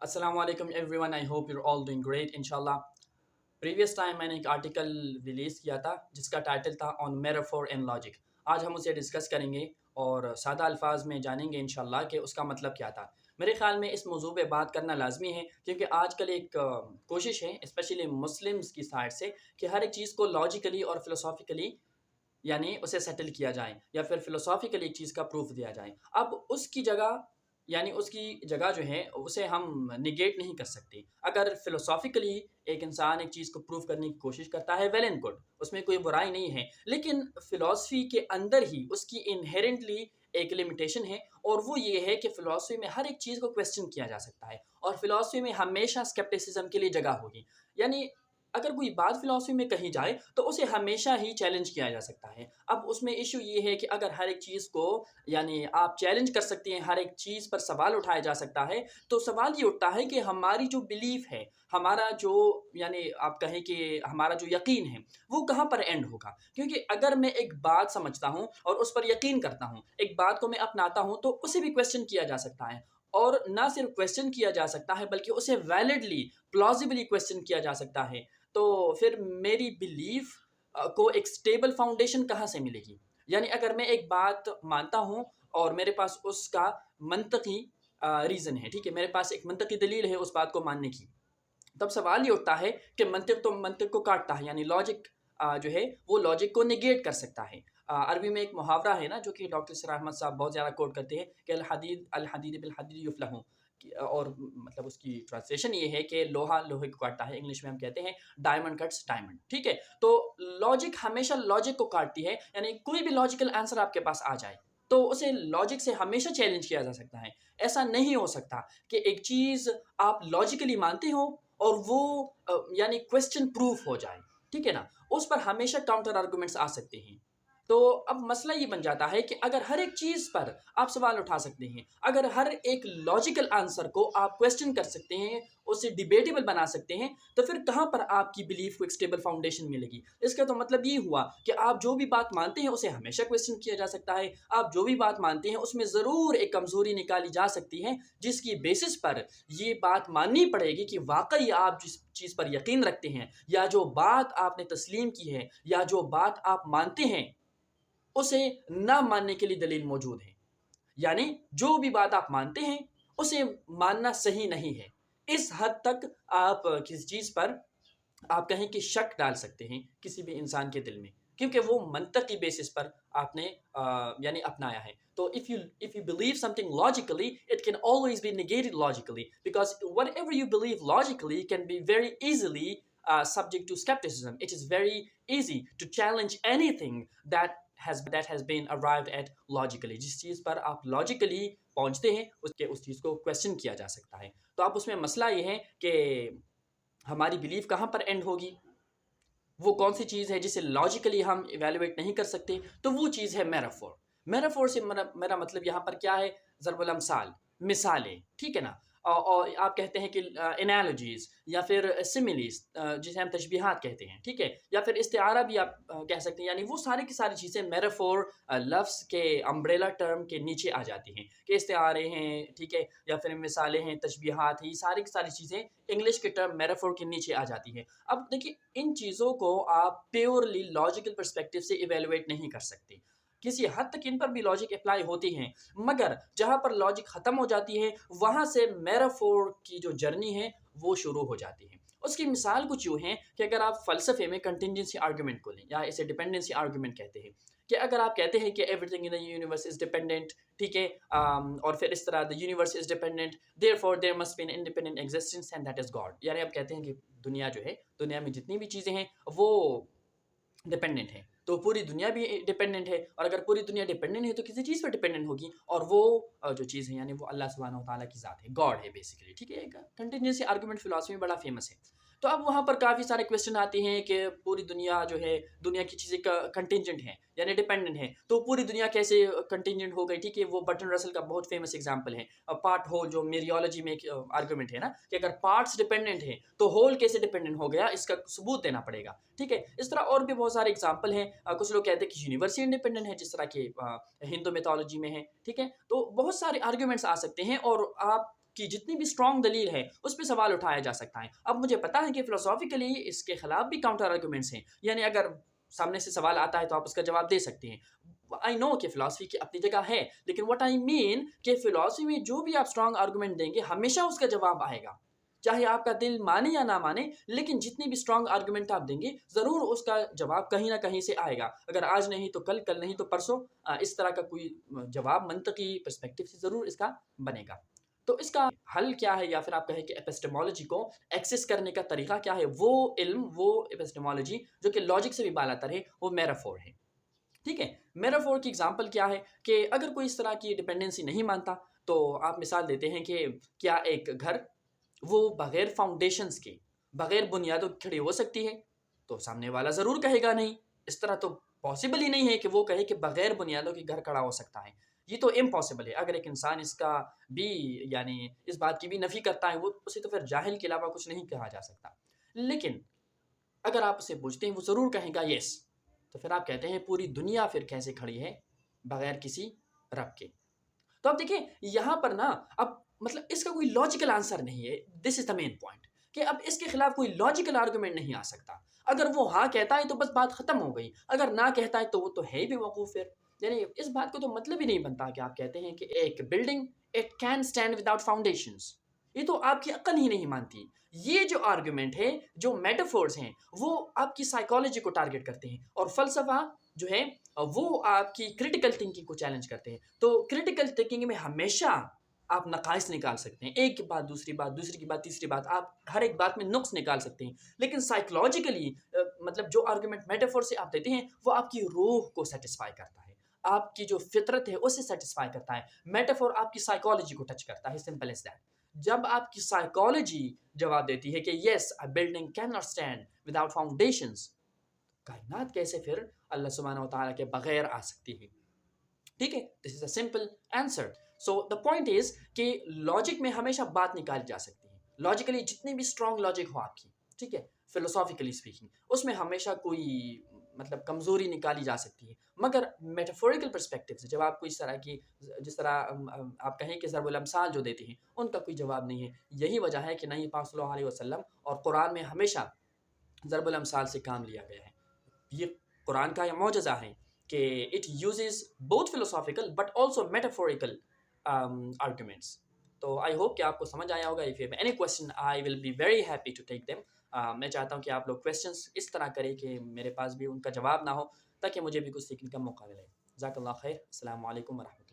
السلام علیکم every one, I hope you all doing great انشاءاللہ۔ پریویس ٹائم میں نے ایک آرٹیکل ریلیز کیا تھا جس کا ٹائٹل تھا آن میٹافور اینڈ لاجک۔ آج ہم اسے ڈسکس کریں گے اور سادہ الفاظ میں جانیں گے انشاءاللہ کہ اس کا مطلب کیا تھا۔ میرے خیال میں اس موضوع پہ بات کرنا لازمی ہے کیونکہ آج کل ایک کوشش ہے اسپیشلی مسلمز کی سائڈ سے کہ ہر ایک چیز کو لاجیکلی اور فلسافیکلی یعنی اسے سیٹل کیا جائے یا پھر فلسافیکلی ایک چیز کا پروف دیا جائے۔ اب اس کی جگہ اس کی جگہ جو ہے اسے ہم نگیٹ نہیں کر سکتے۔ اگر فلسافیکلی ایک انسان ایک چیز کو پروف کرنے کی کوشش کرتا ہے ویل اینڈ گڈ، اس میں کوئی برائی نہیں ہے، لیکن فلسفی کے اندر ہی اس کی انہیرنٹلی ایک لمیٹیشن ہے، اور وہ یہ ہے کہ فلسفی میں ہر ایک چیز کو کویسچن کیا جا سکتا ہے، اور فلسفی میں ہمیشہ سکیپٹسزم کے لیے جگہ ہوگی۔ یعنی اگر کوئی بات فلسفی میں کہی جائے تو اسے ہمیشہ ہی چیلنج کیا جا سکتا ہے۔ اب اس میں ایشو یہ ہے کہ اگر ہر ایک چیز کو آپ چیلنج کر سکتے ہیں، ہر ایک چیز پر سوال اٹھایا جا سکتا ہے، تو سوال یہ اٹھتا ہے کہ ہماری جو بلیف ہے، ہمارا جو آپ کہیں کہ ہمارا جو یقین ہے وہ کہاں پر اینڈ ہوگا۔ کیونکہ اگر میں ایک بات سمجھتا ہوں اور اس پر یقین کرتا ہوں، ایک بات کو میں اپناتا ہوں، تو اسے بھی کویسچن کیا جا سکتا ہے، اور نہ صرف کویسچن کیا جا سکتا ہے بلکہ اسے ویلڈلی پلازیبلی کویسچن کیا جا سکتا ہے۔ تو پھر میری بلیف کو ایک سٹیبل فاؤنڈیشن کہاں سے ملے گی؟ یعنی اگر میں ایک بات مانتا ہوں اور میرے پاس اس کا منطقی ریزن ہے، ٹھیک ہے، میرے پاس ایک منطقی دلیل ہے اس بات کو ماننے کی، تب سوال یہ اٹھتا ہے کہ منطق تو منطق کو کاٹتا ہے، یعنی لاجک جو ہے وہ لاجک کو نگیٹ کر سکتا ہے۔ عربی میں ایک محاورہ ہے نا جو کہ ڈاکٹر اسرار احمد صاحب بہت زیادہ کوٹ کرتے ہیں کہ الحدید بالحدید یفلح، اور مطلب اس کی ٹرانسلیشن یہ ہے کہ لوہا لوہے کو کاٹتا ہے، انگلش میں ہم کہتے ہیں ڈائمنڈ کٹس ڈائمنڈ، ٹھیک ہے۔ تو لاجک ہمیشہ لاجک کو کاٹتی ہے، یعنی کوئی بھی لاجیکل آنسر آپ کے پاس آ جائے تو اسے لاجک سے ہمیشہ چیلنج کیا جا سکتا ہے۔ ایسا نہیں ہو سکتا کہ ایک چیز آپ لاجیکلی مانتے ہو اور وہ کویسچن پروف ہو جائے، ٹھیک ہے نا، اس پر ہمیشہ کاؤنٹر آرگومنٹس آ سکتے ہیں۔ تو اب مسئلہ یہ بن جاتا ہے کہ اگر ہر ایک چیز پر آپ سوال اٹھا سکتے ہیں، اگر ہر ایک لاجیکل آنسر کو آپ کویسچن کر سکتے ہیں، اسے ڈیبیٹیبل بنا سکتے ہیں، تو پھر کہاں پر آپ کی بلیف کو ایک سٹیبل فاؤنڈیشن ملے گی؟ اس کا تو مطلب یہ ہوا کہ آپ جو بھی بات مانتے ہیں اسے ہمیشہ کویسچن کیا جا سکتا ہے، آپ جو بھی بات مانتے ہیں اس میں ضرور ایک کمزوری نکالی جا سکتی ہے جس کی بیسس پر یہ بات ماننی پڑے گی کہ واقعی آپ جس چیز پر یقین رکھتے ہیں، یا جو بات آپ نے تسلیم کی ہے، یا جو بات آپ مانتے ہیں، اسے نہ ماننے کے لیے دلیل موجود ہے۔ یعنی جو بھی بات آپ مانتے ہیں اسے ماننا صحیح نہیں ہے۔ اس حد تک آپ کسی چیز پر آپ کہیں کہ شک ڈال سکتے ہیں کسی بھی انسان کے دل میں، کیونکہ وہ منطقی بیسس پر آپ نے اپنایا ہے۔ تو if you believe something logically, it can always be negated logically, because whatever you believe logically can be very easily subject to skepticism. It is very easy to challenge anything that has been arrived at logically. جس چیز پر آپ logically پہنچتے ہیں اس چیز کو question کیا جا سکتا ہے۔ تو اب اس میں مسئلہ یہ ہے کہ ہماری بلیف کہاں پر اینڈ ہوگی، وہ کون سی چیز ہے جسے لاجیکلی ہم ایویلویٹ نہیں کر سکتے، تو وہ چیز ہے میٹافور۔ میٹافور سے میرا مطلب یہاں پر کیا ہے؟ ضرب الامثال، مثالیں، ٹھیک ہے نا، اور آپ کہتے ہیں کہ انالوجیز یا پھر سملیز جسے ہم تشبیہات کہتے ہیں، ٹھیک ہے، یا پھر استعارہ بھی آپ کہہ سکتے ہیں۔ یعنی وہ ساری کی ساری چیزیں میٹافور لفظ کے امبریلا ٹرم کے نیچے آ جاتی ہیں، کہ استعارے ہیں، ٹھیک ہے، یا پھر مثالیں ہیں، تشبیہات ہیں، یہ ساری کی ساری چیزیں انگلش کے ٹرم میٹافور کے نیچے آ جاتی ہیں۔ اب دیکھیے ان چیزوں کو آپ پیورلی لاجیکل پرسپیکٹیو سے ایویلویٹ نہیں کر سکتے، کسی حد تک ان پر بھی لاجک اپلائی ہوتی ہیں، مگر جہاں پر لاجک ختم ہو جاتی ہے وہاں سے میٹافور کی جو جرنی ہے وہ شروع ہو جاتی ہے۔ اس کی مثال کچھ یوں ہے کہ اگر آپ فلسفے میں کنٹینجنسی آرگومنٹ کو لیں، یا اسے ڈیپینڈنسی آرگومنٹ کہتے ہیں، کہ اگر آپ کہتے ہیں کہ everything in the universe is dependent, ٹھیک ہے، اور پھر اس طرح the universe is dependent therefore there must be an independent existence and that is God, یعنی آپ کہتے ہیں کہ دنیا جو ہے، دنیا میں جتنی بھی چیزیں ہیں وہ ڈیپینڈنٹ ہے، تو پوری دنیا بھی ڈیپینڈنٹ ہے، اور اگر پوری دنیا ڈیپینڈنٹ ہے تو کسی چیز پر ڈیپینڈنٹ ہوگی، اور وہ جو چیز ہے یعنی وہ اللہ سبحانہ و تعالیٰ کی ذات ہے، گاڈ ہے بیسیکلی، ٹھیک ہے۔ کنٹینجنسی آرگومنٹ فلسفی میں بڑا فیمس ہے۔ تو اب وہاں پر کافی سارے کویسچن آتے ہیں کہ پوری دنیا جو ہے، دنیا کی چیزیں کنٹینجنٹ ہیں یعنی ڈیپینڈنٹ ہیں، تو پوری دنیا کیسے کنٹینجنٹ ہو گئی؟ ٹھیک ہے، وہ برٹن رسل کا بہت فیمس ایگزامپل ہے، پارٹ ہول، جو میریولوجی میں ایک آرگومنٹ ہے نا، کہ اگر پارٹس ڈیپینڈنٹ ہیں تو ہول کیسے ڈیپینڈنٹ ہو گیا، اس کا ثبوت دینا پڑے گا، ٹھیک ہے۔ اس طرح اور بھی بہت سارے ایگزامپل ہیں۔ کچھ لوگ کہتے ہیں کہ یونیورس انڈیپینڈنٹ ہے، جس طرح کہ ہندو میتھولوجی میں ہے، ٹھیک ہے۔ تو بہت سارے آرگومنٹس آ سکتے ہیں، اور آپ کی جتنی بھی اسٹرانگ دلیل ہے اس پہ سوال اٹھایا جا سکتا ہے. اب مجھے پتا ہے کہ فلسافیکلی اس کے خلاف بھی کاؤنٹر آرگومنٹس ہیں، یعنی اگر سامنے سے سوال آتا ہے تو آپ اس کا جواب دے سکتے ہیں. آئی نو کہ فلاسفی کی اپنی جگہ ہے، لیکن واٹ آئی مین کہ فلاسفی میں جو بھی آپ اسٹرانگ آرگومنٹ دیں گے ہمیشہ اس کا جواب آئے گا، چاہے آپ کا دل مانے یا نہ مانے، لیکن جتنی بھی اسٹرانگ آرگومنٹ آپ دیں گے ضرور اس کا جواب کہیں نہ کہیں سے آئے گا. اگر آج نہیں تو کل، کل نہیں تو پرسوں، اس طرح کا کوئی جواب منطقی پرسپیکٹو سے ضرور اس کا بنے گا. تو اس کا حل کیا ہے، یا پھر آپ کہیں کہ ایپسٹمالوجی کو ایکسس کرنے کا طریقہ کیا ہے؟ وہ علم، وہ ایپسٹمالوجی جو کہ لاجک سے بھی بالا تر ہے، وہ میرافور ہے. ٹھیک ہے، میرافور کی اگزامپل کیا ہے کہ اگر کوئی اس طرح کی ڈپینڈنسی نہیں مانتا تو آپ مثال دیتے ہیں کہ کیا ایک گھر وہ بغیر فاؤنڈیشنز کے، بغیر بنیادوں کے کھڑی ہو سکتی ہے؟ تو سامنے والا ضرور کہے گا نہیں. اس طرح تو پاسبل ہی نہیں ہے کہ وہ کہے کہ بغیر بنیادوں کے گھر کھڑا ہو سکتا ہے. یہ تو امپاسبل ہے. اگر ایک انسان اس کا بھی یعنی اس بات کی بھی نفی کرتا ہے، وہ اسے تو پھر جاہل کے علاوہ کچھ نہیں کہا جا سکتا. لیکن اگر آپ اسے پوچھتے ہیں وہ ضرور کہے گا یس. تو پھر آپ کہتے ہیں پوری دنیا پھر کیسے کھڑی ہے بغیر کسی رب کے؟ تو اب دیکھیں یہاں پر نا، اب مطلب اس کا کوئی لاجیکل آنسر نہیں ہے. This is the main point کہ اب اس کے خلاف کوئی لاجیکل آرگومنٹ نہیں آ سکتا. اگر وہ ہاں کہتا ہے تو بس بات ختم ہو گئی، اگر نہ کہتا ہے تو وہ تو ہے بے وقوف. پھر یعنی اس بات کو تو مطلب ہی نہیں بنتا کہ آپ کہتے ہیں کہ ایک building it can stand without foundations. یہ تو آپ کی عقل ہی نہیں مانتی. یہ جو آرگومنٹ ہے، جو میٹافورز ہیں، وہ آپ کی سائیکالوجی کو ٹارگٹ کرتے ہیں، اور فلسفہ جو ہے وہ آپ کی کریٹیکل تھنکنگ کو چیلنج کرتے ہیں. تو کریٹیکل تھنکنگ میں ہمیشہ آپ نقائص نکال سکتے ہیں، ایک کے بعد دوسری بات، دوسری کی بات تیسری بات، آپ ہر ایک بات میں نقص نکال سکتے ہیں. لیکن سائیکولوجیکلی مطلب جو آرگومنٹ میٹافور سے آپ دیتے ہیں وہ آپ کی روح کو سیٹسفائی کرتا ہے، آپ کی جو فطرت ہے اسے سیٹسفائی کرتا ہے. میٹافور آپ کی سائیکالوجی کو ٹچ کرتا ہے، سمپل ایز دیٹ. جب آپ کی سائیکالوجی جواب دیتی ہے کہ yes a building can not stand without foundations, کائنات کیسے پھر اللہ سبحانہ و تعالیٰ کے بغیر آ سکتی ہے؟ ٹھیک ہے، this is a simple answer. So the point is کہ لاجک میں ہمیشہ بات نکالی جا سکتی ہے. لاجیکلی جتنی بھی اسٹرانگ لاجک ہو آپ کی، ٹھیک ہے، فلسافیکلی اسپیکنگ، اس میں ہمیشہ کوئی مطلب کمزوری نکالی جا سکتی ہے. مگر میٹافوریکل پرسپیکٹو سے جب آپ کو اس طرح کی، جس طرح آپ کہیں کہ ضرب الامثال جو دیتے ہیں، ان کا کوئی جواب نہیں ہے. یہی وجہ ہے کہ نبی پاک صلی اللہ علیہ وسلم اور قرآن میں ہمیشہ ضرب الامثال سے کام لیا گیا ہے. یہ قرآن کا یہ معجزہ ہے کہ it uses both philosophical but also metaphorical arguments. تو آئی ہوپ کہ آپ کو سمجھ آیا ہوگا. If you have any question I will be very happy to take them. میں چاہتا ہوں کہ آپ لوگ کویسچنس اس طرح کریں کہ میرے پاس بھی ان کا جواب نہ ہو، تاکہ مجھے بھی کچھ سیکھنے کا موقع ملے. جزاک اللہ خیر. السلام علیکم ورحمۃ اللہ.